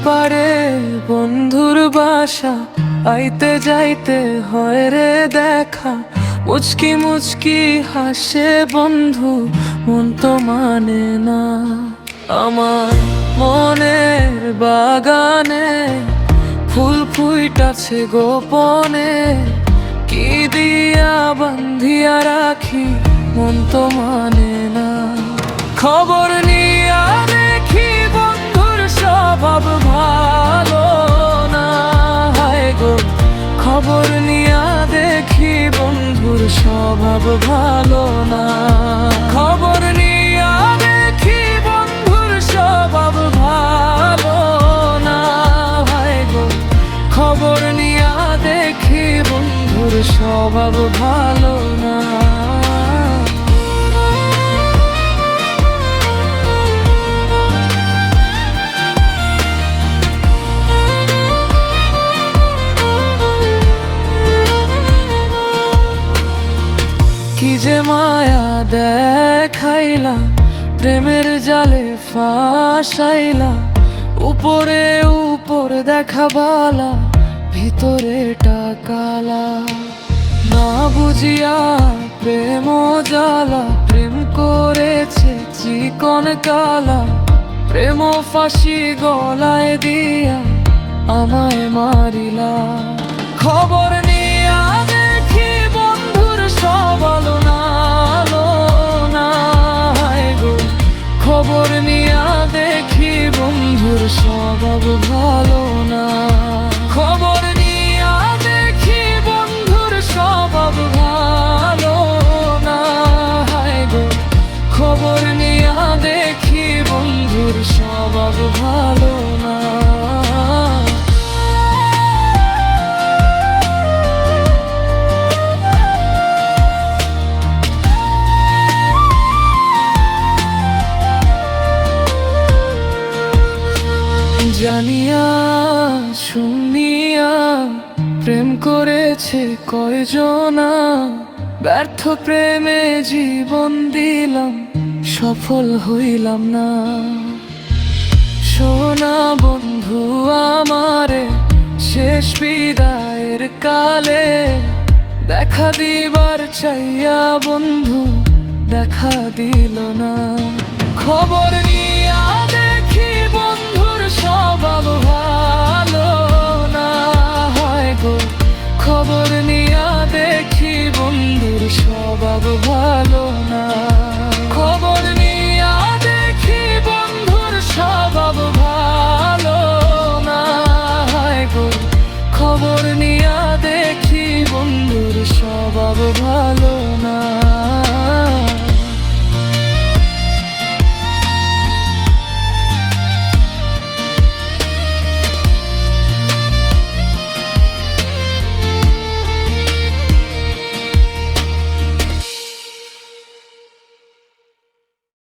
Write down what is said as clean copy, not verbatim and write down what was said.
পারে বন্ধুর বাসা, আইতে যাইতে হয় রে দেখা। মুচকি মুচকি হাসে বন্ধু, মন তো মানে না। আমার মনের বাগানে ফুল ফুইটাছে গোপনে, কি দিয়া বান্ধিয়া রাখি মন তো মানে না। খবর নিয়া দেখি বন্ধুর স্বভাব ভালো না। হায় গো, খবর নিয়া দেখি বন্ধুর স্বভাব ভালো না। খবর নিয়া দেখি বন্ধুর স্বভাব ভালো না। হায় গো, খবর নিয়া দেখি বন্ধুর স্বভাব ভালো না। কি যে মায়া দেখাইলা, প্রেমের জালে ফাঁসাইলা। উপরে উপর দেখাবালা, ভিতরে টাকালা। না বুঝিয়া প্রেম জ্বালা, প্রেম করেছে চিকন কালা। প্রেম ফাঁসি গলায় দিয়া আমায় মারিলা। খবর নিয়া দেখি বন্ধুর স্বভাব ভালো না। হায় গো, খবর নিয়া দেখি বন্ধুর স্বভাব ভালো না। খবর নিয়া দেখি বন্ধুর স্বভাব ভালো না। হায় গো, খবর নিয়া দেখি বন্ধুর স্বভাব ভালো না। জানিয়া শুনিয়া প্রেম করেছে কয়জনা। ব্যর্থ প্রেমে জীবন দিলাম, সফল হইলাম না। শোনা বন্ধু আমারে, শেষ বিদায়ের কালে দেখা দিবার চাইয়া বন্ধু দেখা দিল না। খবর নিয়া দেখি বন্ধুর স্বভাব ভালো না। হয় গো, খবর নিয়া দেখি বন্ধুর স্বভাব ভালো না। খবর নিয়া দেখি বন্ধুর স্বভাব ভালো না। হয় গো, খবর নিয়া দেখি বন্ধুর স্বভাব ভালো।